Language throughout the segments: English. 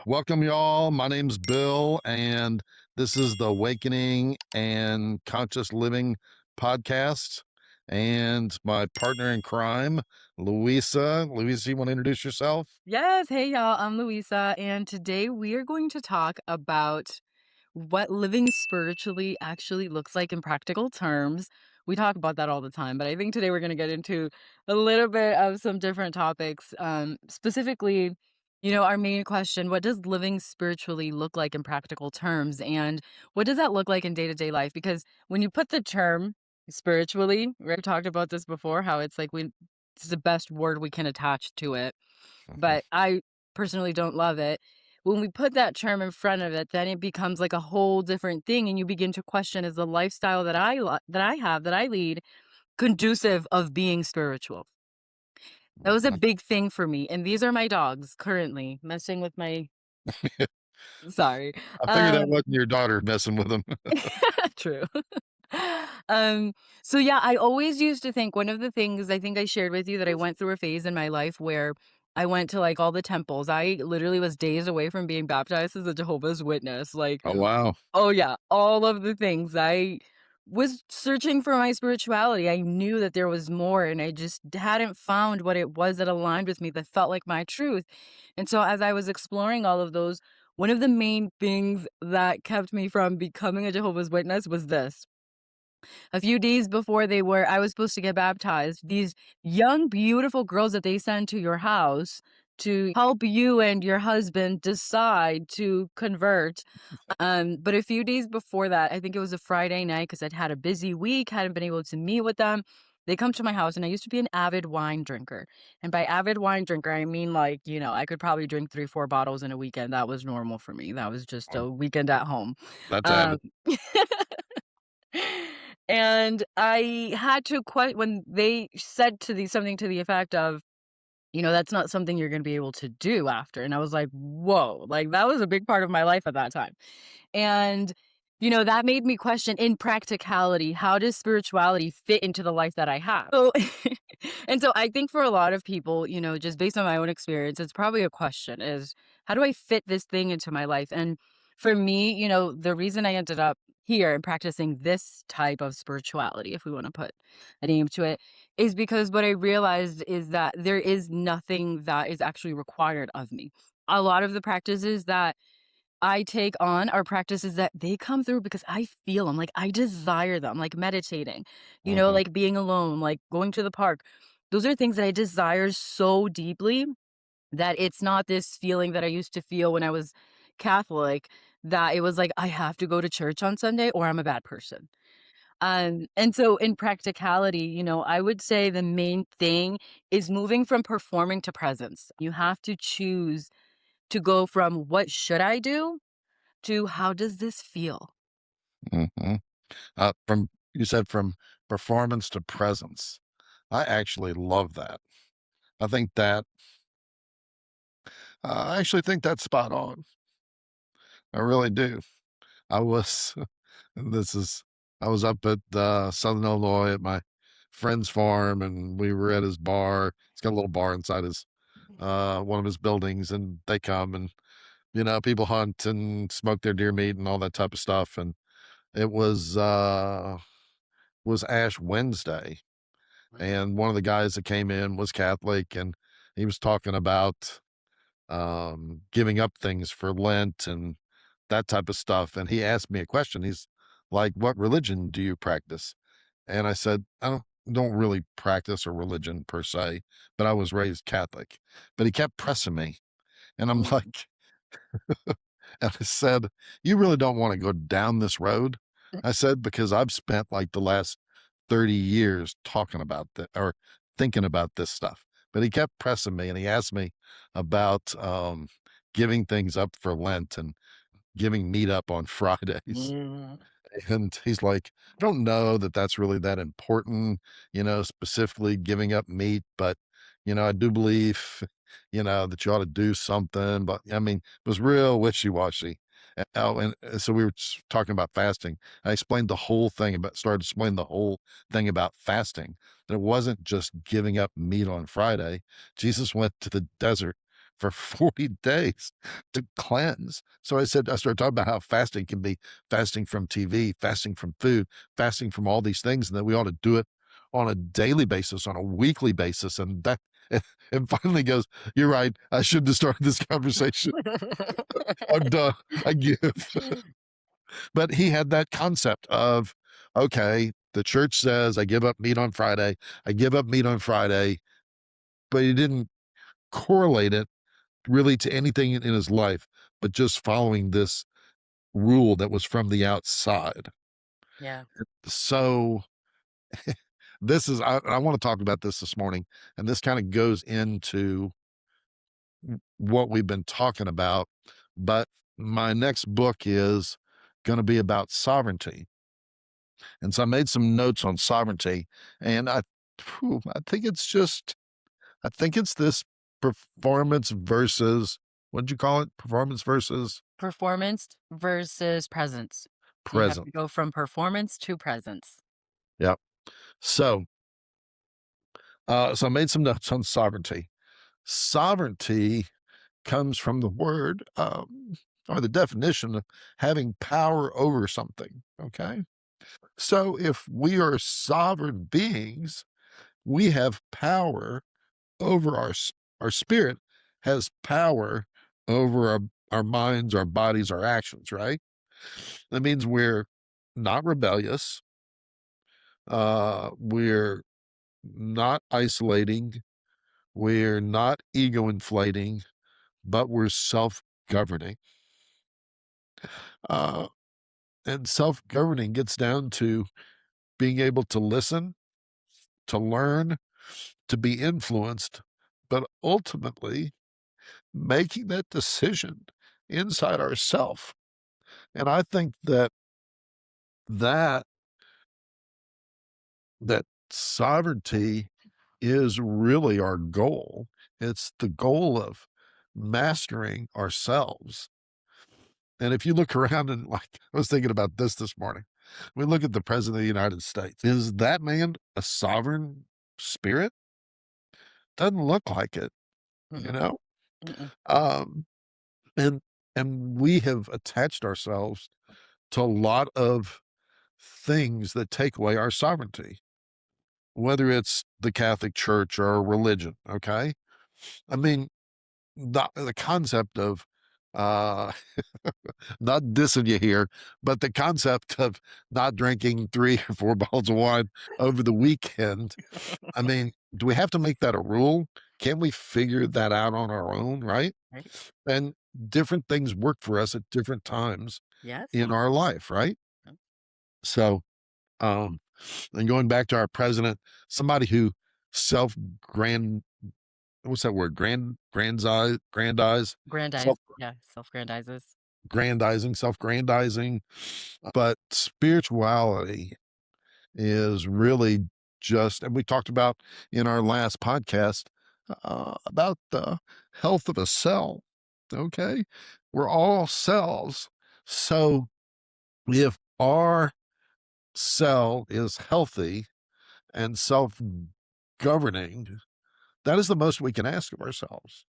Welcome, y'all. My name's Bill, and this is the Awakening and Conscious Living podcast. And my partner in crime, Luisa. Luisa, you want to introduce yourself? Yes. Hey, y'all. I'm Luisa, and today we are going to talk about what living spiritually actually looks like in practical terms. We talk about that all the time, but I think today we're going to get into a little bit of some different topics. Specifically, our main question: what does living spiritually look like in practical terms, and what does that look like in day to day life? Because when you put the term spiritually, we've talked about this before, how it's the best word we can attach to it, Mhm. but I personally don't love it. When we put that term in front of it, then it becomes like a whole different thing, and you begin to question, is the lifestyle that I lead conducive of being spiritual? That was a Mhm. big thing for me, and these are my dogs currently messing with my sorry. I figured that Um, wasn't your daughter messing with him. true. Um, so yeah, I always used to think one of the things I think I shared with you that I went through a phase in my life where I went to like all the temples. I literally was days away from being baptized as a Jehovah's Witness. Like, Oh, wow. oh yeah, all of the things. I was searching for my spirituality. I knew that there was more and I just hadn't found what it was that aligned with me that felt like my truth. And so as I was exploring all of those, one of the main things that kept me from becoming a Jehovah's Witness was this: a few days before I was supposed to get baptized, these young, beautiful girls that they send to your house to help you and your husband decide to convert. But a few days before that, I think it was a Friday night because I'd had a busy week, hadn't been able to meet with them. They come to my house, and I used to be an avid wine drinker. And by avid wine drinker, I mean like, I could probably drink 3, 4 bottles in a weekend. That was normal for me. That was just Oh, a weekend at home. that's Um, avid. and I had to when they said something to the effect of, that's not something you're going to be able to do after. And I was like, whoa, like that was a big part of my life at that time. And, that made me question in practicality, how does spirituality fit into the life that I have? So, and so I think for a lot of people, just based on my own experience, it's probably a question is, how do I fit this thing into my life? And for me, the reason I ended up here and practicing this type of spirituality, if we want to put a name to it, is because what I realized is that there is nothing that is actually required of me. A lot of the practices that I take on are practices that they come through because I feel them, like, I desire them, like meditating, Mhm. like being alone, like going to the park. Those are things that I desire so deeply that it's not this feeling that I used to feel when I was Catholic, that it was like, I have to go to church on Sunday or I'm a bad person. And so in practicality, I would say the main thing is moving from performing to presence. You have to choose to go from what should I do to how does this feel? Mhm. You said from performance to presence. I actually love that. I think that, I actually think that's spot on. I really do. I was this is I was up at, Southern Illinois at my friend's farm, and we were at his bar. He's got a little bar inside his, one of his buildings, and they come and, people hunt and smoke their deer meat and all that type of stuff, and it was Ash Wednesday, and one of the guys that came in was Catholic, and he was talking about giving up things for Lent and that type of stuff. And he asked me a question. He's like, "What religion do you practice?" And I said, "I don't really practice a religion per se, but I was raised Catholic." But he kept pressing me, and I'm like, and I said, "You really don't want to go down this road." I said, "Because I've spent like the last 30 years talking about that or thinking about this stuff." But he kept pressing me and he asked me about giving things up for Lent and giving meat up on Fridays. Mm. And he's like, "I don't know that that's really that important, specifically giving up meat, but, I do believe, that you ought to do something." But I mean, it was real wishy-washy. So we were talking about fasting. I explained the whole thing about, started explaining the whole thing about fasting, that it wasn't just giving up meat on Friday. Jesus went to the desert for 40 days to cleanse. So I started talking about how fasting can be fasting from TV, fasting from food, fasting from all these things, and that we ought to do it on a daily basis, on a weekly basis. And that, and finally goes, "You're right. I shouldn't have started this conversation. I'm done. I give." But he had that concept of, okay, the church says I give up meat on Friday. I give up meat on Friday, but he didn't correlate it really to anything in his life, but just following this rule that was from the outside. Yeah. So I want to talk about this morning, and this kind of goes into what we've been talking about. But my next book is going to be about sovereignty. And so I made some notes on sovereignty, and I think it's just, I think it's this performance versus, what did you call it? Performance versus Performance versus presence. You have present. to go from performance to presence. Yeah. So, so I made some notes on sovereignty. Sovereignty comes from the word, or the definition of having power over something. Okay. So if we are sovereign beings, we have power over our spirit has power over our minds, our bodies, our actions, right? That means we're not rebellious. We're not isolating. We're not ego inflating, but we're self governing. Uh, and self governing gets down to being able to listen, to learn, to be influenced, but ultimately making that decision inside ourself. And I think that that sovereignty is really our goal. It's the goal of mastering ourselves. And if you look around and like I was thinking about this morning, we look at the president of the United States. Is that man a sovereign spirit? Doesn't look like it, you Mm-mm, know? mm-mm. Um, and we have attached ourselves to a lot of things that take away our sovereignty, whether it's the Catholic Church or religion. Okay. I mean, the concept of, uh, not dissing you here, but the concept of not drinking 3 or 4 bottles of wine over the weekend. I mean, do we have to make that a rule? Can we figure that out on our own? Right. Right? And different things work for us at different times Yes. in our life. Right. Yep. So, um, and going back to our president, somebody who self grand what's that word? Grandize, Grandize. self Yeah. Self-grandizes. grandizing, self grandizing. But spirituality is really just, and we talked about in our last podcast about the health of a cell. Okay. We're all cells. So if our cell is healthy and self governing, that is the most we can ask of ourselves.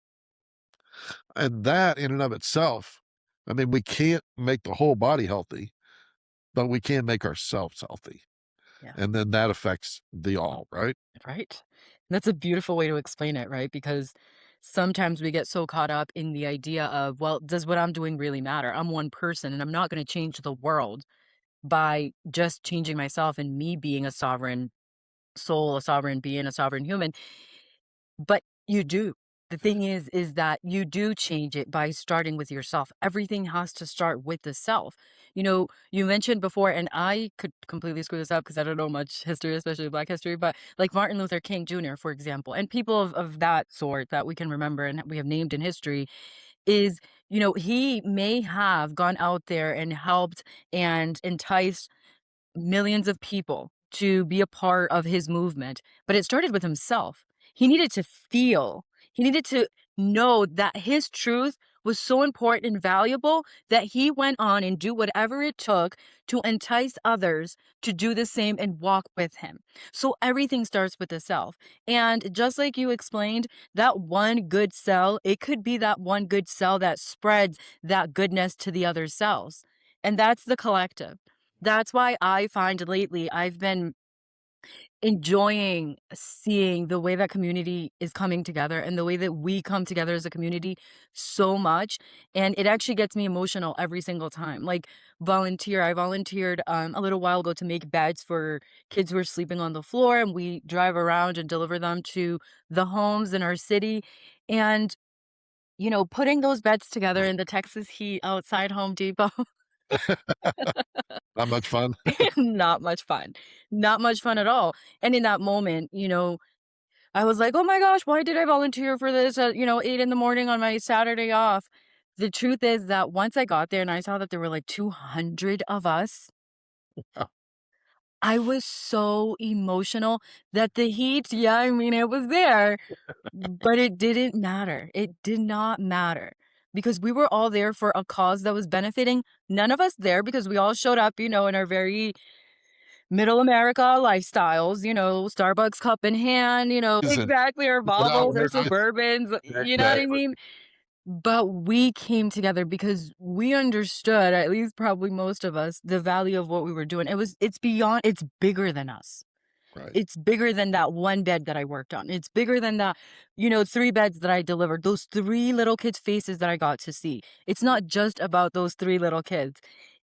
And that in and of itself, I mean, we can't make the whole body healthy, but we can make ourselves healthy. Yeah. And then that affects the all, right? Right? That's a beautiful way to explain it, right? Because sometimes we get so caught up in the idea of, well, does what I'm doing really matter? I'm one person and I'm not going to change the world by just changing myself and me being a sovereign soul, a sovereign being, a sovereign human. But you do. The thing is that you do change it by starting with yourself. Everything has to start with the self. You know, you mentioned before, and I could completely screw this up because I don't know much history, especially Black history, but like Martin Luther King Jr., for example, and people of that sort that we can remember and we have named in history is, he may have gone out there and helped and enticed millions of people to be a part of his movement, but it started with himself. He needed to feel, he needed to know that his truth was so important and valuable that he went on and do whatever it took to entice others to do the same and walk with him. So everything starts with the self. And just like you explained, that one good cell, it could be that one good cell that spreads that goodness to the other cells. And that's the collective. That's why I find lately I've been enjoying seeing the way that community is coming together and the way that we come together as a community so much. And it actually gets me emotional every single time. Like I volunteered a little while ago to make beds for kids who are sleeping on the floor, and we drive around and deliver them to the homes in our city. And putting those beds together in the Texas heat outside Home Depot. Not much fun. Not much fun. Not much fun at all. And in that moment, I was like, "Oh my gosh, why did I volunteer for this at, 8 in the morning on my Saturday off?" The truth is that once I got there and I saw that there were like 200 of us, I was so emotional that the heat, yeah, I mean, it was there, but it didn't matter. It did not matter because we were all there for a cause that was benefiting none of us there because we all showed up, in our very middle America lifestyles, Starbucks cup in hand, Isn't exactly, our without Volvos, our words. Suburbans, you know what I Exactly. mean? But we came together because we understood, at least probably most of us, the value of what we were doing. It's bigger than us. Right. It's bigger than that one bed that I worked on. It's bigger than the, 3 beds that I delivered, those 3 little kids' faces that I got to see. It's not just about those 3 little kids.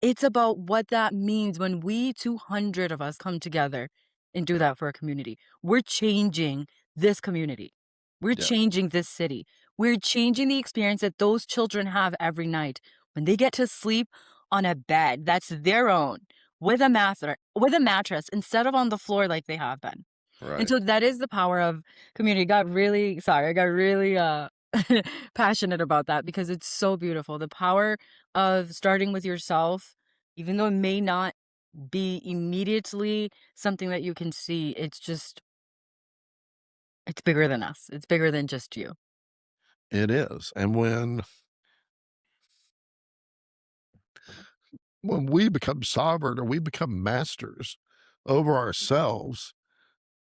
It's about what that means when we 200 of us come together and do that for a community. We're changing this community. We're Yeah. changing this city. We're changing the experience that those children have every night when they get to sleep on a bed that's their own with a mattress instead of on the floor like they have been. And Right. so that is the power of community. I got really passionate about that because it's so beautiful. The power of starting with yourself, even though it may not be immediately something that you can see, it's bigger than us. It's bigger than just you. It is. And when we become sovereign or we become masters over ourselves,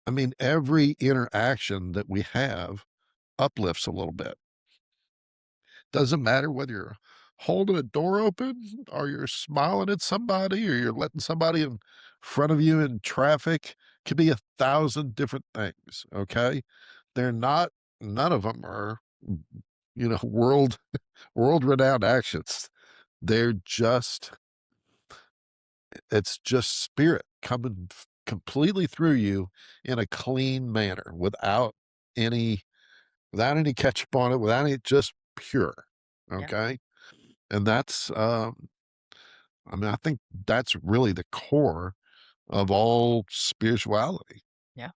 I mean, every interaction that we have uplifts a little bit. Doesn't matter whether you're holding a door open or you're smiling at somebody or you're letting somebody in front of you in traffic. Could be 1,000 different things. Okay. They're not, none of them are, world renowned actions. They're just, it's just spirit coming completely through you in a clean manner any without any ketchup on it, without any, just pure. Yeah. Okay. And I mean, I think that's really the core of all spirituality Yeah.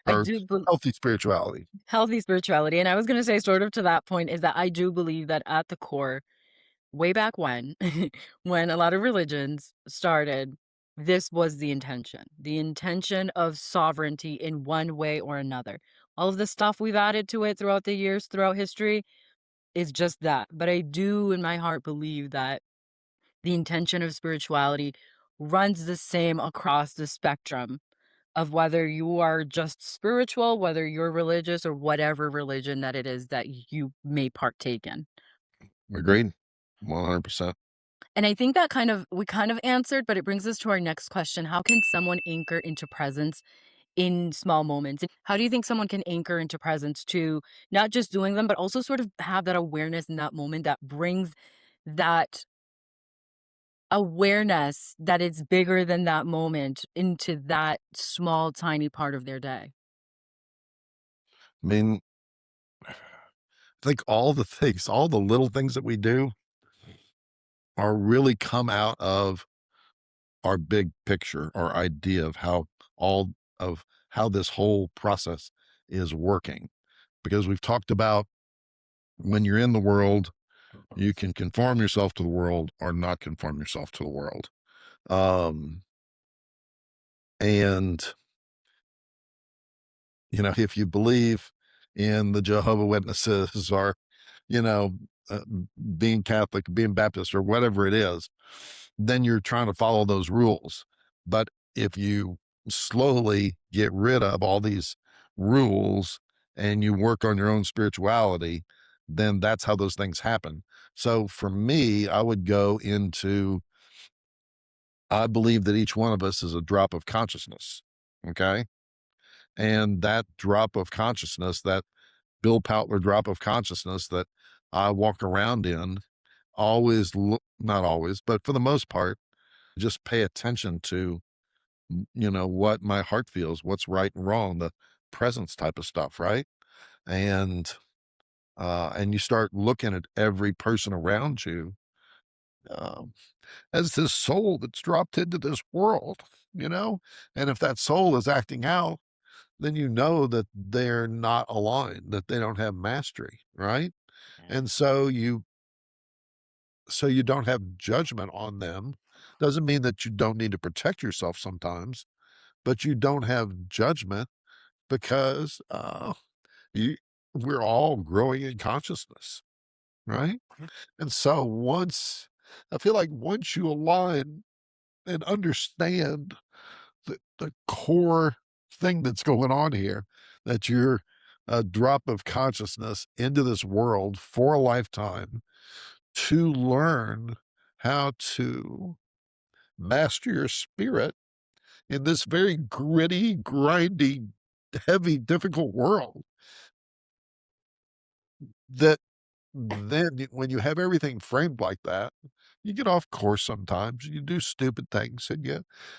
I or do healthy spirituality. healthy spirituality. And I was going to say, sort of to that point, is that I do believe that at the core, way back when, when a lot of religions started, this was the intention of sovereignty in one way or another. All of the stuff we've added to it throughout the years, throughout history, is just that. But I do, in my heart, believe that the intention of spirituality runs the same across the spectrum of whether you are just spiritual, whether you're religious, or whatever religion that it is that you may partake in. Agreed. 100%. And I think that we kind of answered, but it brings us to our next question. How can someone anchor into presence in small moments? How do you think someone can anchor into presence to not just doing them, but also sort of have that awareness in that moment that brings that awareness that it's bigger than that moment into that small, tiny part of their day? I mean, I think all the things, all the little things that we do are really come out of our big picture, our idea of all how this whole process is working. Because we've talked about when you're in the world, you can conform yourself to the world or not conform yourself to the world. Um, and if you believe in the Jehovah Witnesses or, you know, being Catholic, being Baptist, or whatever it is, then you're trying to follow those rules. But if you slowly get rid of all these rules and you work on your own spirituality, then that's how those things happen. So for me, I would go into, I believe that each one of us is a drop of consciousness. Okay. And that drop of consciousness, that Bill Poutler drop of consciousness that I walk around in, always look, not always, but for the most part, just pay attention to, what my heart feels, what's right and wrong, the presence type of stuff, right? And and you start looking at every person around you um, as this soul that's dropped into this world, you know? And if that soul is acting out, then you know that they're not aligned, that they don't have mastery, right? And so you don't have judgment on them. Doesn't mean that you don't need to protect yourself sometimes, but you don't have judgment because you, we're all growing in consciousness, right? And so once I feel like once you align and understand the core thing that's going on here, that you're a drop of consciousness into this world for a lifetime to learn how to master your spirit in this very gritty, grindy, heavy, difficult world that when you have everything framed like that, you get off course sometimes. You do stupid things and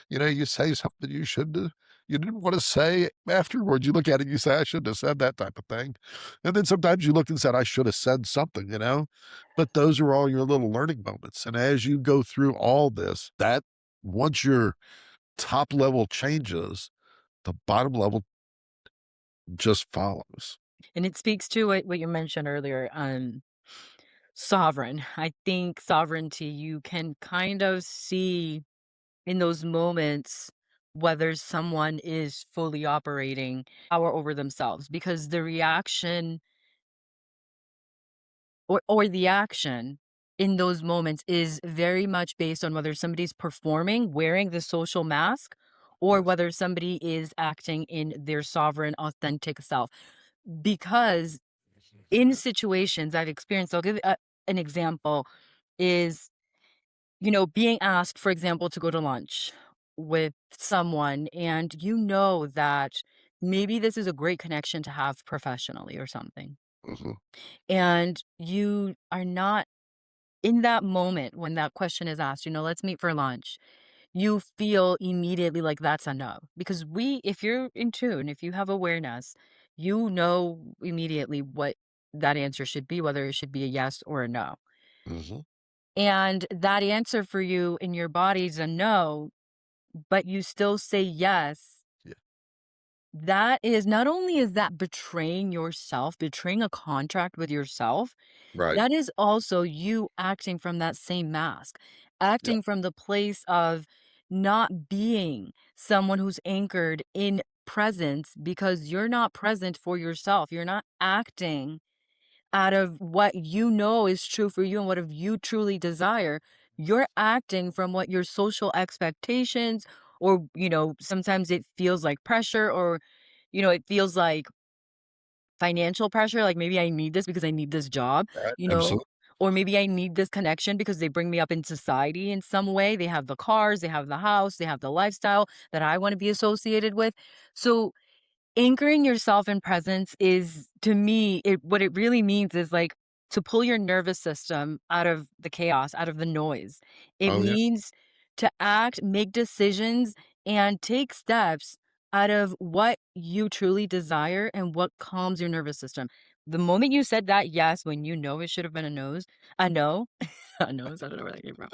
you say something you didn't want to say afterwards. You look at it, you say, I shouldn't have said that type of thing. And then sometimes you look and said, I should have said something. But those are all your little learning moments. And as you go through all this, that once your top level changes, the bottom level just follows. And it speaks to what you mentioned earlier, sovereign. I think sovereignty, you can kind of see in those moments whether someone is fully operating power over themselves, because the reaction or the action in those moments is very much based on whether somebody's performing, wearing the social mask, or Yes. whether somebody is acting in their sovereign, authentic self. Because in situations I've experienced, I'll give an example is, being asked, for example, to go to lunch with someone, and you know that maybe this is a great connection to have professionally or something. Mhm. And you are not in that moment when that question is asked, let's meet for lunch. You feel immediately like that's a no. Because if you're in tune, if you have awareness, you know immediately what that answer should be, whether it should be a yes or a no. Mhm. And that answer for you in your body is a no, but you still say yes. Yeah. That is, not only is that betraying yourself, betraying a contract with yourself, Right. that is also you acting from that same mask, Yeah. acting from the place of not being someone who's anchored in presence, because you're not present for yourself. You're not acting out of what you know is true for you and what if you truly desire. You're acting from what your social expectations, or, sometimes it feels like pressure, or, it feels like financial pressure, like maybe I need this because I need this job, Right. you know, Absolutely. or maybe I need this connection because they bring me up in society in some way. They have the cars, they have the house, they have the lifestyle that I want to be associated with. So anchoring yourself in presence is, to me, what it really means is like to pull your nervous system out of the chaos, out of the noise. It Oh, yeah. means to act, make decisions, and take steps out of what you truly desire and what calms your nervous system. The moment you said that yes, when you know it should have been a no, a nose, I don't know where that came from.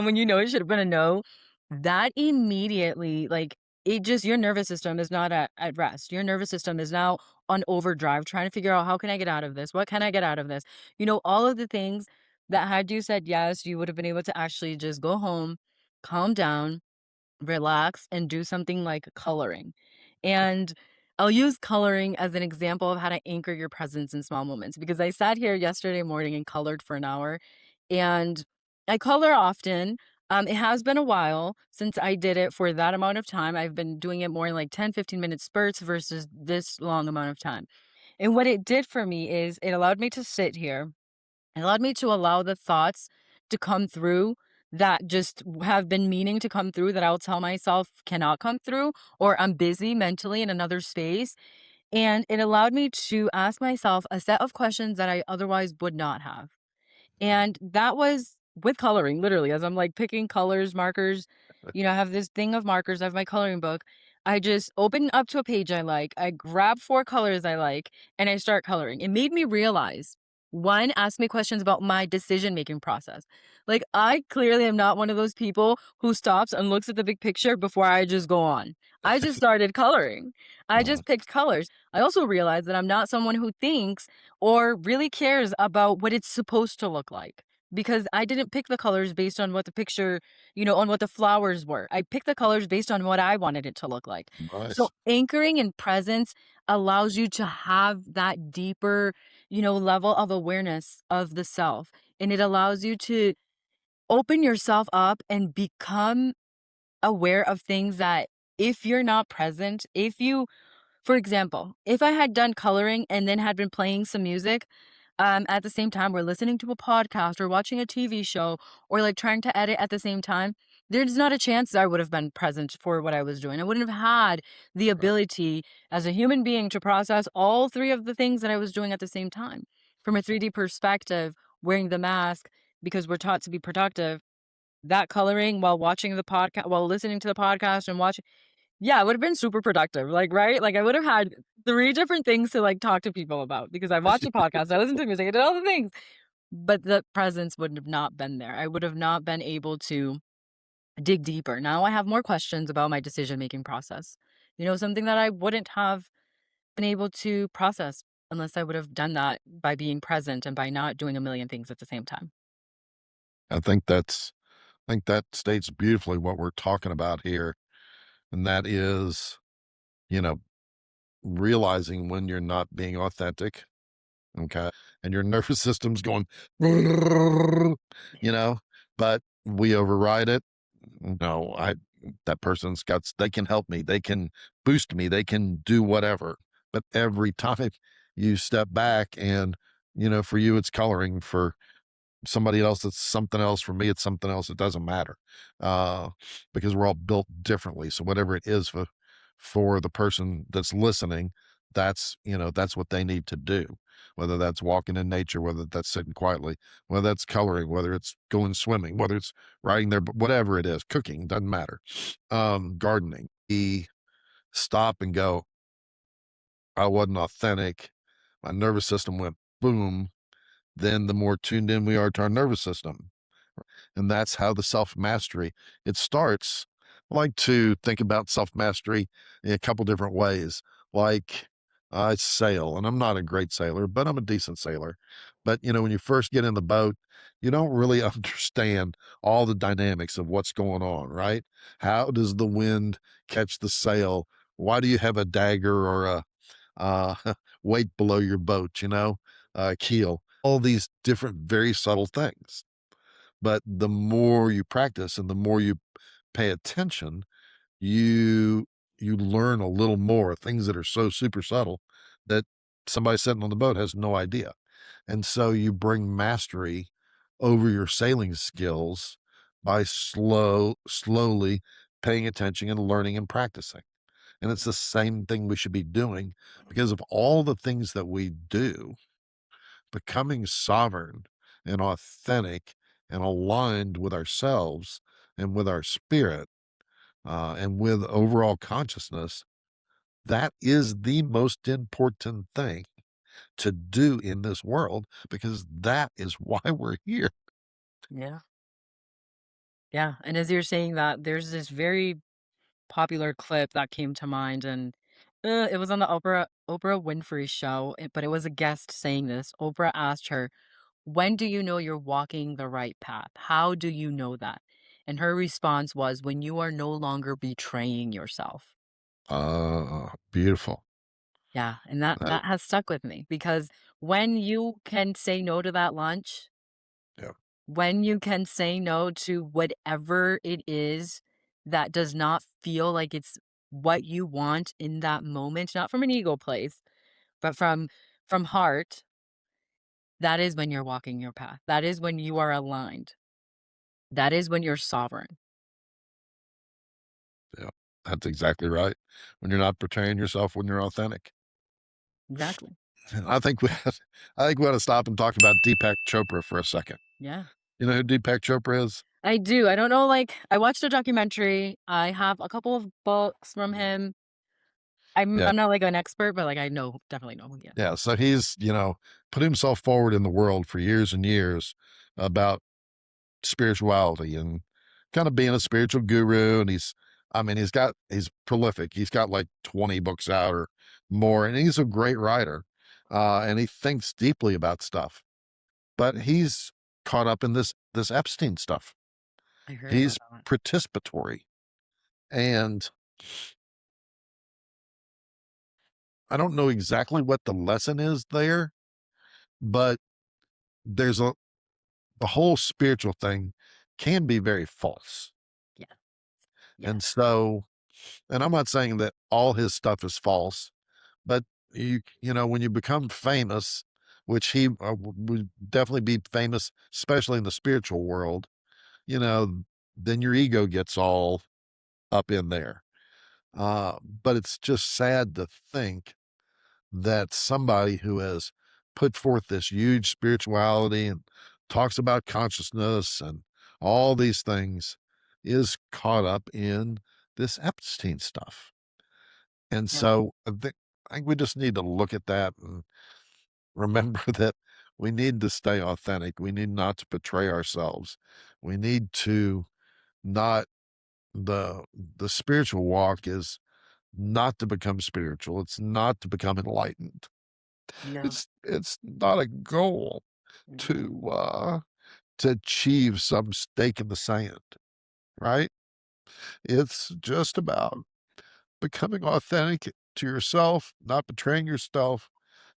When you know it should have been a no, that immediately, like, it just, your nervous system is not at rest. Your nervous system is now on overdrive trying to figure out, how can I get out of this? What can I get out of this? All of the things that had you said yes, you would have been able to actually just go home, calm down, relax, and do something like coloring. And I'll use coloring as an example of how to anchor your presence in small moments because I sat here yesterday morning and colored for an hour, and I color often. It has been a while since I did it for that amount of time. I've been doing it more in like 10, 15-minute spurts versus this long amount of time. And what it did for me is it allowed me to sit here. It allowed me to allow the thoughts to come through that just have been meaning to come through that I'll tell myself cannot come through, or I'm busy mentally in another space. And it allowed me to ask myself a set of questions that I otherwise would not have. And that was with coloring, literally, as I'm like picking colors, markers, I have this thing of markers, I have my coloring book. I just open up to a page I like, I grab 4 colors I like, and I start coloring. It made me realize, one, ask me questions about my decision-making process. Like, I clearly am not one of those people who stops and looks at the big picture before I just go on. I just started coloring. I Uh, just picked colors. I also realized that I'm not someone who thinks or really cares about what it's supposed to look like. Because I didn't pick the colors based on what the picture, on what the flowers were. I picked the colors based on what I wanted it to look like. So nice. anchoring in presence allows you to have that deeper, level of awareness of the self. And it allows you to open yourself up and become aware of things that if you're not present, if you for example, if I had done coloring and then had been playing some music, at the same time, or listening to a podcast or watching a TV show or like trying to edit at the same time, there's not a chance that I would have been present for what I was doing. I wouldn't have had the Right. ability as a human being to process all 3 of the things that I was doing at the same time. From a 3D perspective, wearing the mask because we're taught to be productive, that coloring while watching the podcast, while listening to the podcast and watching yeah, it would've been super productive, like, right? Like, I would've had 3 different things to, like, talk to people about because I watched the podcast, I listened to music, I did all the things, but the presence would have not been there. I would have not been able to dig deeper. Now I have more questions about my decision-making process. Something that I wouldn't have been able to process unless I would have done that by being present and by not doing a million things at the same time. I think that states beautifully what we're talking about here, and that is, you know, realizing when you're not being authentic, okay, and your nervous system's going, you know, but we override it. No, I that person's got they can help me, they can boost me, they can do whatever. But every time you step back and, for you it's coloring, for somebody else it's something else, for me it's something else, it doesn't matter. Uh because we're all built differently. So whatever it is for the person that's listening, that's what they need to do. Whether that's walking in nature, whether that's sitting quietly, whether that's coloring, whether it's going swimming, whether it's riding whatever it is, cooking, doesn't matter. Gardening. Stop and go, I wasn't authentic. My nervous system went boom. Then the more tuned in we are to our nervous system. And that's how the self mastery it starts. I like to think about self mastery in a couple different ways. Like, I sail, and I'm not a great sailor, but I'm a decent sailor. But when you first get in the boat, you don't really understand all the dynamics of what's going on, right? How does the wind catch the sail? Why do you have a dagger or a uh, weight below your boat? Keel? All these different, very subtle things. But the more you practice and the more you pay attention, you you learn a little more things that are so super subtle that somebody sitting on the boat has no idea. And so you bring mastery over your sailing skills by slowly paying attention and learning and practicing. And it's the same thing we should be doing, because of all the things that we do, becoming sovereign and authentic and aligned with ourselves and with our spirit, and with overall consciousness, that is the most important thing to do in this world, because that is why we're here. Yeah. Yeah, and as you're saying that, there's this very popular clip that came to mind, and it was on the Oprah Winfrey show, but it was a guest saying this. Oprah asked her, "When do you know you're walking the right path? How do you know that?" And her response was, "When you are no longer betraying yourself." Beautiful. Yeah, and that Uh, that has stuck with me because when you can say no to that lunch, yeah, when you can say no to whatever it is that does not feel like it's what you want in that moment, not from an ego place, but from heart, that is when you're walking your path. That is when you are aligned. That is when you're sovereign. yeah, that's exactly right. When you're not portraying yourself, when you're authentic. Exactly. I think we I think we ought to stop and talk about Deepak Chopra for a second. Yeah. You know who Deepak Chopra is? I do. I don't know, like, I watched a documentary. I have a couple of books from him. I'm Yeah, I'm not like an expert, but like I know definitely know who he is. yeah. So he's, put himself forward in the world for years and years about spirituality and kind of being a spiritual guru. And he's prolific. He's got like 20 books out or more, and he's a great writer. And he thinks deeply about stuff, but he's caught up in this Epstein stuff. I heard about He's that. participatory. And I don't know exactly what the lesson is there, but there's the whole spiritual thing can be very false. Yeah. Yeah. And so, and I'm not saying that all his stuff is false, but when you become famous, which he would definitely be famous, especially in the spiritual world, you know, then your ego gets all up in there. But it's just sad to think that somebody who has put forth this huge spirituality and talks about consciousness and all these things is caught up in this Epstein stuff. And Yeah. so I think we just need to look at that and remember that we need to stay authentic. We need not to betray ourselves. We need to not the spiritual walk is not to become spiritual. It's not to become enlightened. No. It's not a goal Mm-mm. to achieve some stake in the sand, right? It's just about becoming authentic to yourself, not betraying yourself,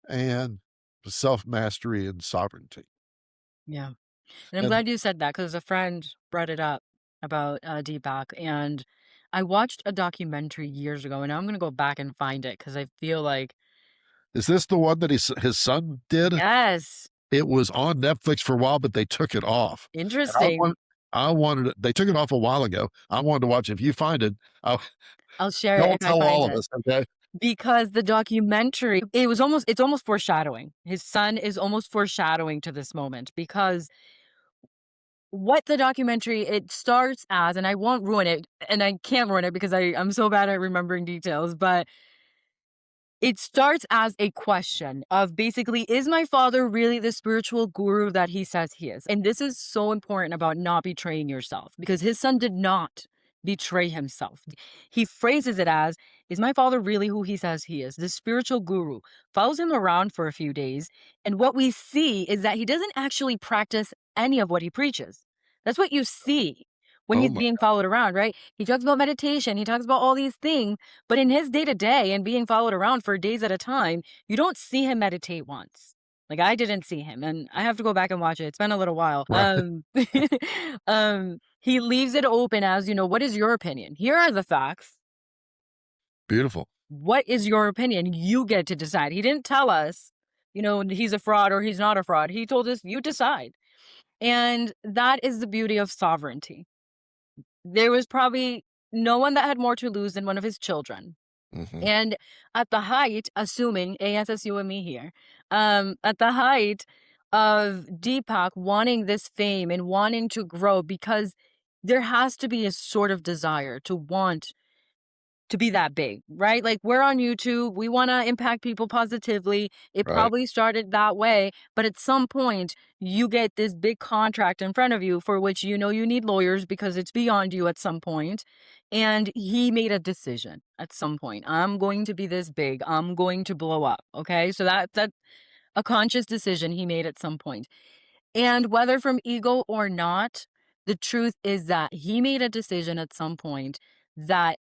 and self mastery and sovereignty. Yeah. And I'm And glad you said that because a friend brought it up about Deepak, and I watched a documentary years ago, and now I'm gonna go back and find it because I feel like is this the one that his son did? yes, It was on Netflix for a while, but they took it off. And interesting. I wanted it. They took it off a while ago. I wanted to watch it. If you find it, I'll I'll share it don't if I tell all find of it. us. Okay. Because the documentary, it's almost foreshadowing. His son is almost foreshadowing to this moment because what the documentary it starts as, and I won't ruin it, and I can't ruin it because I'm so bad at remembering details, but it starts as a question of basically, is my father really the spiritual guru that he says he is? And this is so important about not betraying yourself because his son did not betray himself. He phrases it as, is my father really who he says he is? The spiritual guru follows him around for a few days. And what we see is that he doesn't actually practice any of what he preaches. That's what you see when Oh he's my. being followed around, right? He talks about meditation, he talks about all these things, but in his day to day and being followed around for days at a time, you don't see him meditate once. Like I didn't see him, and I have to go back and watch it. It's been a little while. Right. He leaves it open as, what is your opinion? Here are the facts. Beautiful. What is your opinion? You get to decide. He didn't tell us, he's a fraud or he's not a fraud. He told us, you decide. And that is the beauty of sovereignty. There was probably no one that had more to lose than one of his children. Hmm. And at the height, assuming ASS you and me here, at the height of Deepak wanting this fame and wanting to grow, because there has to be a sort of desire to want to be that big, right? Like we're on YouTube, we want to impact people positively. It Right. probably started that way, but at some point you get this big contract in front of you for which you need lawyers because it's beyond you at some point. And he made a decision at some point. I'm going to be this big. I'm going to blow up. Okay? So that's a conscious decision he made at some point. And whether from ego or not, the truth is that he made a decision at some point that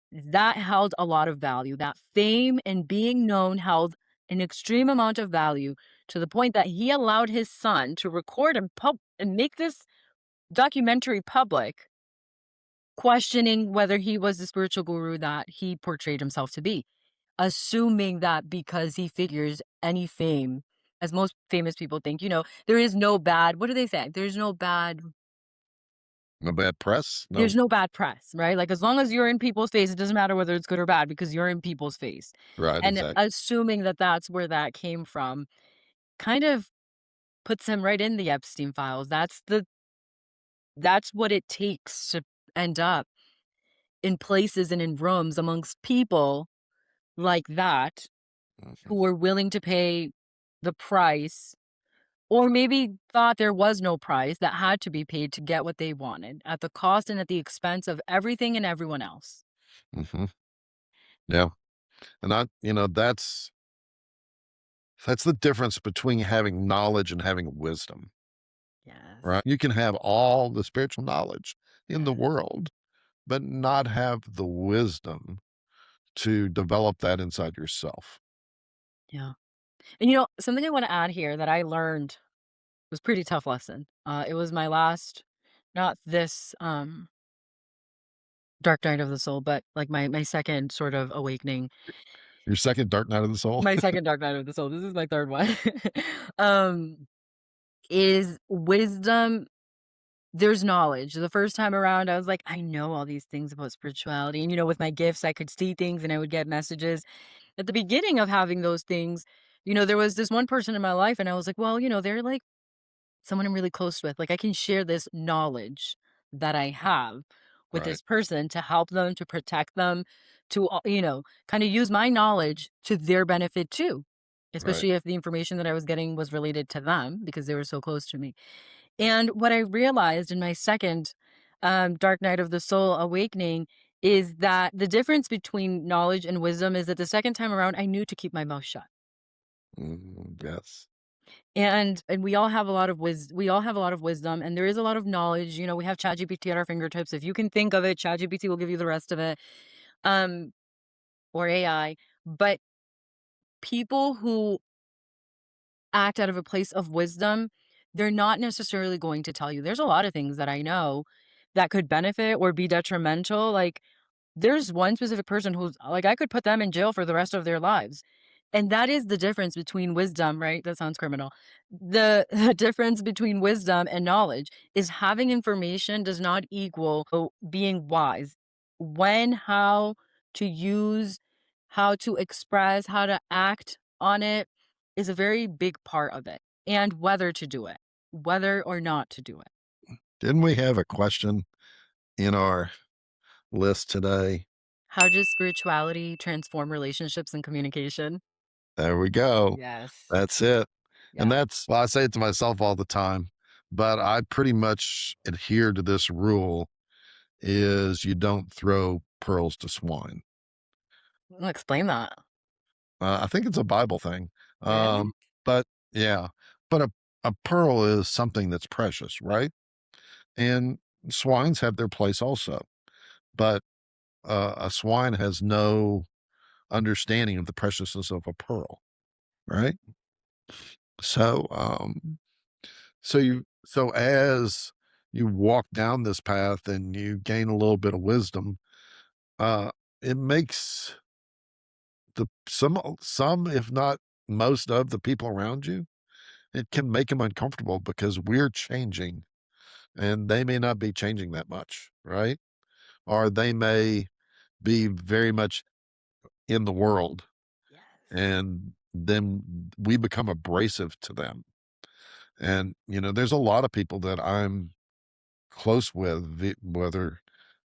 held a lot of value. That fame and being known held an extreme amount of value to the point that he allowed his son to record and make this documentary public, questioning whether he was the spiritual guru that he portrayed himself to be, assuming that because he figures any fame, as most famous people think, there is no bad, what do they say? No bad press? There's No. no bad press, right? Like, as long as you're in people's face, it doesn't matter whether it's good or bad because you're in people's face. Right, And exactly. assuming that that's where that came from kind of puts him right in the Epstein files. That's what it takes to end up in places and in rooms amongst people like that Mhm, who were willing to pay the price, or maybe thought there was no price that had to be paid to get what they wanted at the cost and at the expense of everything and everyone else. mhm, yeah, and that's the difference between having knowledge and having wisdom, Yes. right? You can have all the spiritual knowledge in the Yes. world, but not have the wisdom to develop that inside yourself. Yeah. And something I want to add here that I learned was pretty tough lesson. It was my last, not this dark night of the soul, but like my second sort of awakening. Your second dark night of the soul? My second dark night of the soul. This is my third one. um is wisdom. There's knowledge. The first time around, I was like, I know all these things about spirituality. And, with my gifts, I could see things and I would get messages. At the beginning of having those things, there was this one person in my life, and I was like, well, they're like someone I'm really close with. Like, I can share this knowledge that I have with Right, this person to help them, to protect them, to, kind of use my knowledge to their benefit too. right. Especially if the information that I was getting was related to them because they were so close to me. And what I realized in my second Dark Night of the Soul awakening is that the difference between knowledge and wisdom is that the second time around, I knew to keep my mouth shut. Mhm, yes. And we all have a lot of we all have a lot of wisdom, and there is a lot of knowledge. We have ChatGPT at our fingertips. If you can think of it, ChatGPT will give you the rest of it. Um, or AI. But people who act out of a place of wisdom, they're not necessarily going to tell you. There's a lot of things that I know that could benefit or be detrimental. Like, there's one specific person who's like, I could put them in jail for the rest of their lives. And that is the difference between wisdom, right? That sounds criminal. The difference between wisdom and knowledge is having information does not equal being wise. When, how to use, how to express, how to act on it is a very big part of it. And whether to do it, whether or not to do it. Didn't we have a question in our list today? How does spirituality transform relationships and communication? There we go. Yes. That's it. And Yeah. that's well, I say it to myself all the time, but I pretty much adhere to this rule is you don't throw pearls to swine. Well, explain that. I think it's a Bible thing. Really? But yeah, but a pearl is something that's precious, right? And swines have their place also, but a swine has no understanding of the preciousness of a pearl, right? So, so as you walk down this path and you gain a little bit of wisdom, uh, it makes some, if not most of the people around you, it can make them uncomfortable because we're changing and they may not be changing that much, right? Or they may be very much in the world Yes. and then we become abrasive to them. And, there's a lot of people that I'm close with, whether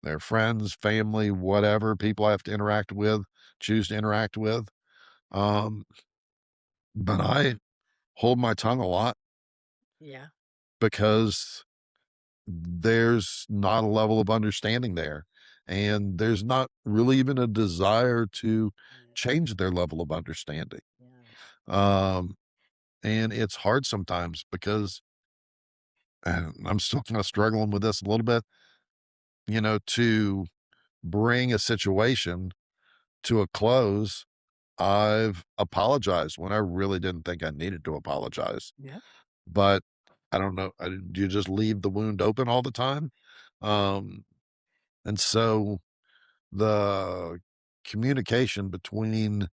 they're friends, family, whatever people I have to interact with, choose to interact with. Um, but I hold my tongue a lot Yeah. because there's not a level of understanding there. And there's not really even a desire to Yeah. change their level of understanding. Yes. Um, and it's hard sometimes because and I'm still kind of struggling with this a little bit, to bring a situation to a close, I've apologized when I really didn't think I needed to apologize. Yeah. But I don't know, do you just leave the wound open all the time? Um, and so the communication between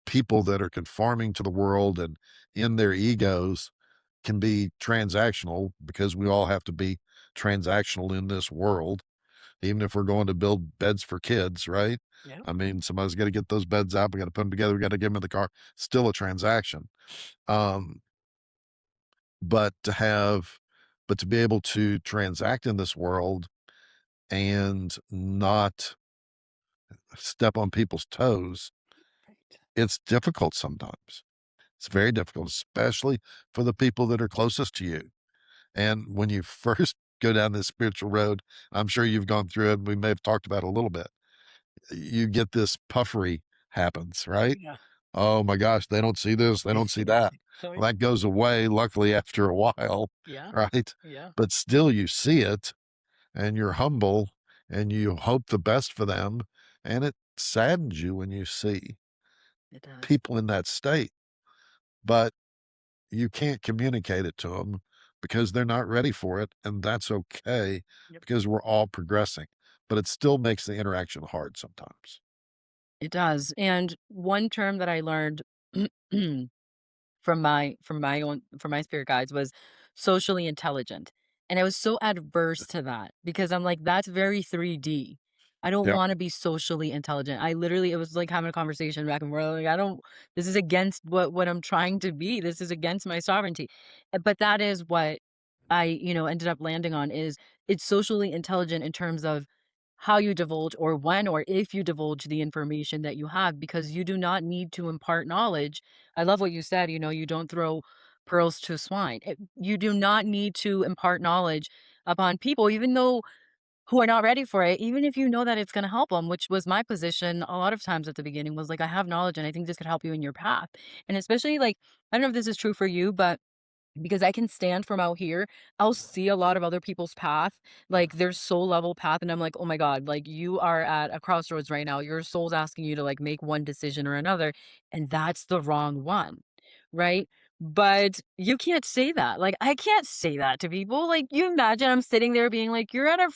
people that are conforming to the world and in their egos can be transactional because we all have to be transactional in this world, even if we're going to build beds for kids, right? Yeah. I mean, somebody's got to get those beds out. We got to put them together. We got to get them in the car. Still a transaction. Um, but to have, but to be able to transact in this world and not step on people's toes, Right. it's difficult sometimes. It's very difficult, especially for the people that are closest to you. And when you first go down this spiritual road, I'm sure you've gone through it. We may have talked about it a little bit. You get this puffery happens, right? Yeah. Oh my gosh, they don't see this, they don't see that. Oh, Well, yeah. that goes away, luckily, after a while, Yeah. right? Yeah. But still, you see it and you're humble and you hope the best for them. And it saddens you when you see It does. people in that state. But you can't communicate it to them because they're not ready for it, and that's okay Yep. because we're all progressing, but it still makes the interaction hard sometimes. It does. And one term that I learned from my spirit guides was socially intelligent. And I was so adverse to that because I'm like, that's very 3D. I don't Yeah. want to be socially intelligent. I literally, it was like having a conversation back and forth. Like, I don't, this is against what I'm trying to be. This is against my sovereignty. But that is what I, ended up landing on is it's socially intelligent in terms of how you divulge or when or if you divulge the information that you have because you do not need to impart knowledge. I love what you said, you don't throw pearls to swine. You do not need to impart knowledge upon people, even though who are not ready for it, even if you know that it's going to help them, which was my position a lot of times at the beginning was like, I have knowledge and I think this could help you in your path. And especially like, I don't know if this is true for you, but because I can stand from out here, I'll see a lot of other people's path, like their soul level path, and I'm like, "Oh my god, like you are at a crossroads right now. Your soul's asking you to like make one decision or another, and that's the wrong one." Right? But you can't say that. Like I can't say that to people. Like you imagine I'm sitting there being like, you're at a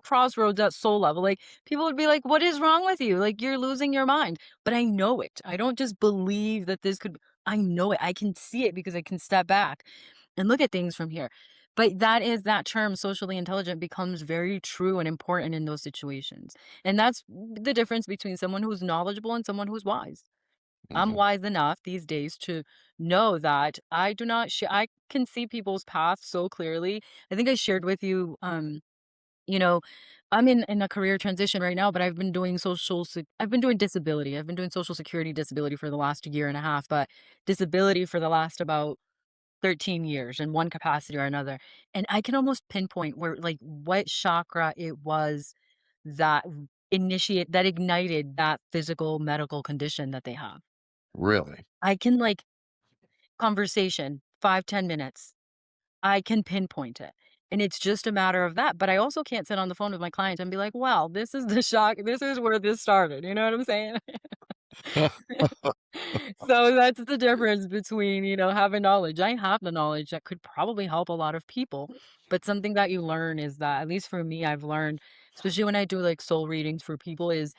crossroads at soul level. Like people would be like, "What is wrong with you? Like you're losing your mind." But I know it. I don't just believe that this could I know it. I can see it because I can step back and look at things from here. But that term socially intelligent becomes very true and important in those situations. And that's the difference between someone who's knowledgeable and someone who's wise. I'm Mhm. wise enough these days to know that I do not I can see people's paths so clearly. I think I shared with you you know, I'm in a career transition right now, but I've been doing disability. I've been doing social security disability for the last year and a half, but disability for the last about 13 years in one capacity or another. And I can almost pinpoint where like what chakra it was that that ignited that physical medical condition that they have. Really? I can like conversation, 5-10 minutes. I can pinpoint it. And it's just a matter of that. But I also can't sit on the phone with my clients and be like, well, this is the shock. This is where this started. You know what I'm saying? So that's the difference between, having knowledge. I have the knowledge that could probably help a lot of people. But something that you learn is that, at least for me, I've learned, especially when I do like soul readings for people, is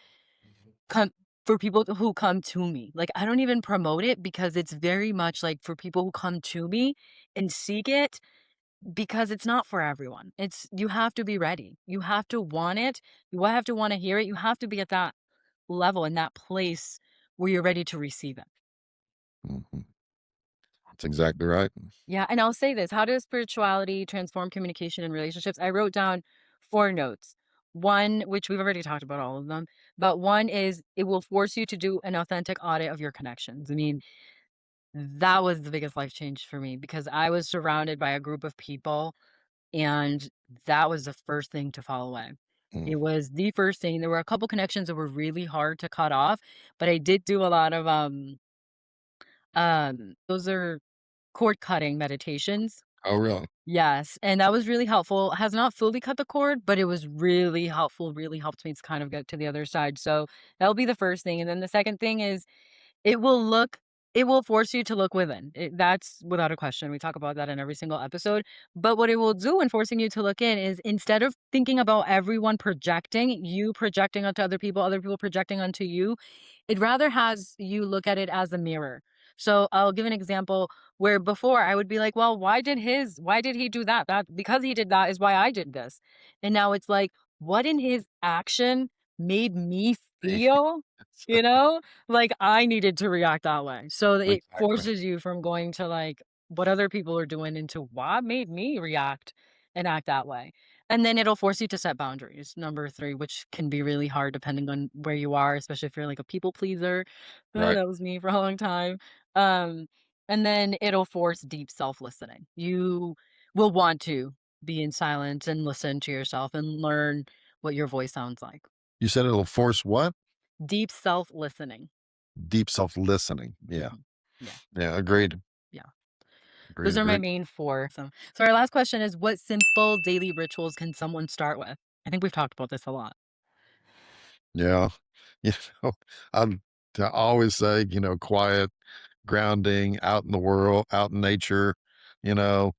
come for people who come to me. Like I don't even promote it because it's very much like for people who come to me and seek it because it's not for everyone. It's you have to be ready. You have to want it. You have to want to hear it. You have to be at that level in that place where you're ready to receive it. Mhm. That's exactly right. Yeah, and I'll say this, how does spirituality transform communication and relationships? I wrote down 4 notes. One, which we've already talked about all of them, but one is it will force you to do an authentic audit of your connections. I mean, that was the biggest life change for me because I was surrounded by a group of people and that was the first thing to fall away. Mm. It was the first thing. There were a couple connections that were really hard to cut off, but I did do a lot of those are cord cutting meditations. Oh, really? Yes, and that was really helpful. Has not fully cut the cord, but it was really helpful, really helped me to kind of get to the other side. So that'll be the first thing. And then the second thing is it will look it will force you to look within. That's without a question. We talk about that in every single episode. But what it will do in forcing you to look in is instead of thinking about everyone projecting, you projecting onto other people projecting onto you, it rather has you look at it as a mirror. So I'll give an example where before I would be like, well, why did he do that? That because he did that is why I did this. And now it's like, what in his action made me feel, you know, like I needed to react that way. So it Exactly. forces you from going to like what other people are doing into what made me react and act that way. And then it'll force you to set boundaries, number 3, which can be really hard depending on where you are, especially if you're like a people pleaser. Right. That was me for a long time. Um, and then it'll force deep self-listening. You will want to be in silence and listen to yourself and learn what your voice sounds like. You said it'll force what? Deep self-listening. Deep self-listening. Yeah. Mhm. Yeah, Yeah, agreed. yeah. Agreed, Those are my agreed. main 4. So our last question is what simple daily rituals can someone start with? I think we've talked about this a lot. Yeah. You know, I'm I always say, quiet, grounding, out in the world, out in nature, you know,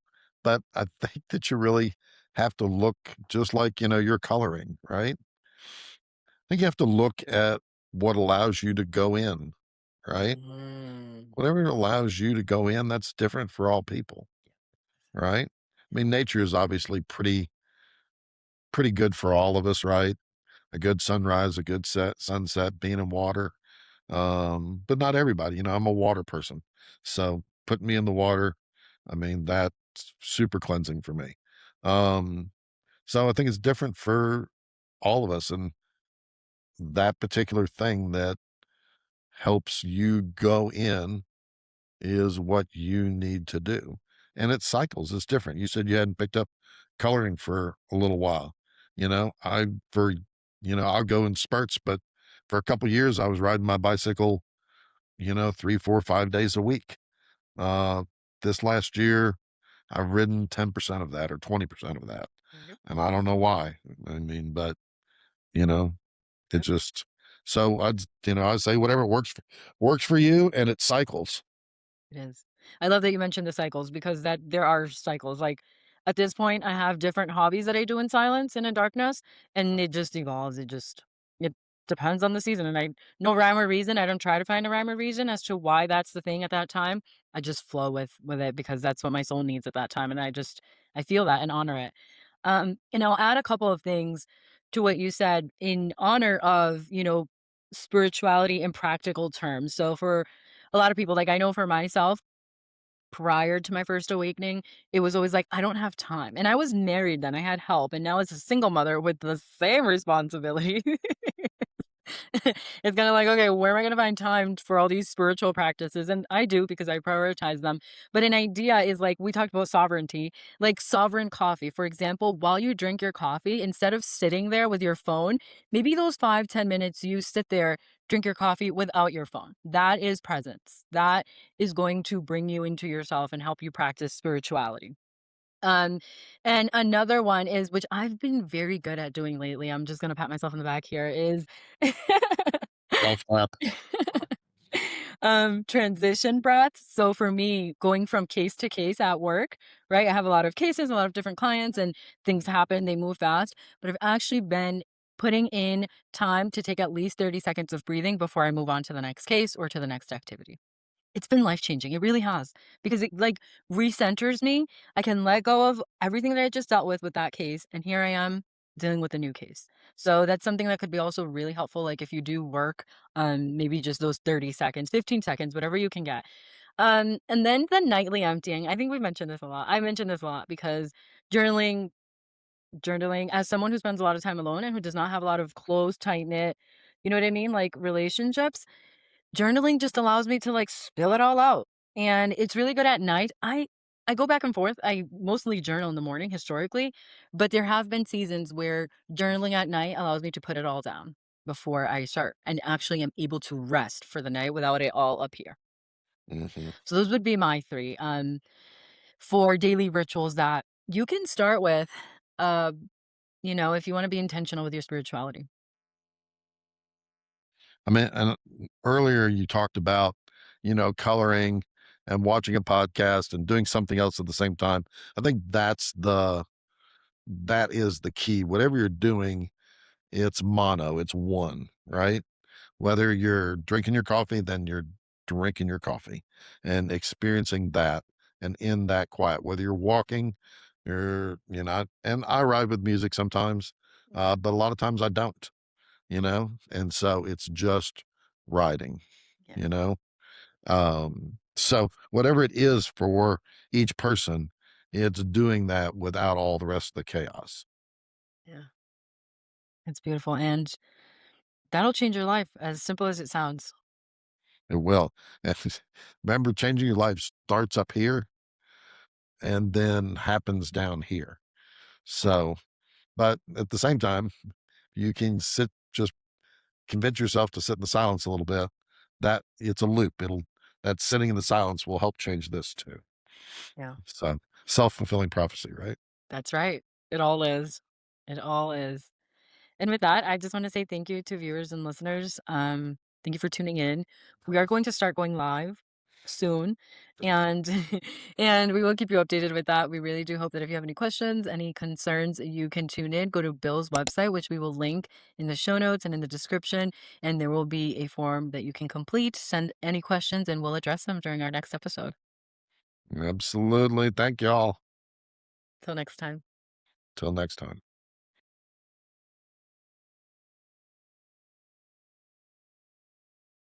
but I think that you really have to look just like, you're coloring, right? I think you have to look at what allows you to go in, right? Mm. Whatever allows you to go in, that's different for all people, right? I mean, nature is obviously pretty good for all of us, right? A good sunrise, a good sunset, being in water. But not everybody, I'm a water person. So putting me in the water, I mean, that's super cleansing for me. Um, so I think it's different for all of us. And that particular thing that helps you go in is what you need to do. And it cycles, it's different. You said you hadn't picked up coloring for a little while. For I'll go in spurts, but for a couple years I was riding my bicycle, 3, 4, 5 days a week. Uh this last year I've ridden 10% of that or 20% of that. Yep, And I don't know why. I mean, but you know, it yep, just so I'd say whatever works for you and it cycles. it is. I love that you mentioned the cycles because that there are cycles. Like at this point, I have different hobbies that I do in silence and in darkness, and it just evolves. It depends on the season, and I no rhyme or reason. I don't try to find a rhyme or reason as to why that's the thing at that time. I just flow with it because that's what my soul needs at that time, and I feel that and honor it. And I'll add a couple of things to what you said in honor of spirituality in practical terms. So for a lot of people, like I know for myself, prior to my first awakening, it was always like, I don't have time. And I was married then, I had help. And now as a single mother with the same responsibility, it's kinda like, "Okay, where am I gonna find time for all these spiritual practices?" And I do because I prioritize them. But an idea is like we talked about sovereignty, like sovereign coffee. For example, while you drink your coffee, instead of sitting there with your phone, maybe those 5, 10 minutes you sit there, drink your coffee without your phone. That is presence. That is going to bring you into yourself and help you practice spirituality. Um, and another one is which I've been very good at doing lately, I'm just gonna pat myself on the back here, is Golf clap. transition breaths. So for me, going from case to case at work, right? I have a lot of cases, a lot of different clients, and things happen, they move fast. But I've actually been putting in time to take at least 30 seconds of breathing before I move on to the next case or to the next activity. It's been life-changing, it really has, because it, like, recenters me. I can let go of everything that I just dealt with that case, and here I am dealing with a new case. So that's something that could be also really helpful, like, if you do work, maybe just those 30 seconds, 15 seconds, whatever you can get. And then the nightly emptying, I think we mentioned this a lot. I mentioned this a lot because journaling journaling as someone who spends a lot of time alone and who does not have a lot of close, tight-knit, you know what I mean, like, relationships, journaling just allows me to, like, spill it all out, and it's really good at night. I go back and forth. I mostly journal in the morning historically, but there have been seasons where journaling at night allows me to put it all down before I start and actually am able to rest for the night without it all up here. Mhm. So those would be my 3, for daily rituals that You can start with, uh, if you wanna be intentional with your spirituality. I mean, and earlier you talked about, coloring and watching a podcast and doing something else at the same time. I think that is the key. Whatever you're doing, it's mono, it's one, right? Whether you're drinking your coffee, then you're drinking your coffee and experiencing that and in that quiet. Whether you're walking, and I ride with music sometimes, but a lot of times I don't, and so it's just riding, Yeah, you know? So whatever it is for each person, it's doing that without all the rest of the chaos. yeah. It's beautiful, and that'll change your life, as simple as it sounds. It will. And remember, changing your life starts up here and then happens down here. So, but at the same time, you can just convince yourself to sit in the silence a little bit. That it's a loop. That sitting in the silence will help change this too. Yeah. So, self-fulfilling prophecy, right? That's right. It all is. It all is. And with that, I just want to say thank you to viewers and listeners. Thank you for tuning in. We are going to start going live soon, and and we will keep you updated with that. We really do hope that if you have any questions, any concerns, you can tune in. Go to Bill's website, which we will link in the show notes and in the description, and there will be a form that you can complete. Send any questions, and we'll address them during our next episode. Absolutely. Thank y'all. Till next time. Till next time.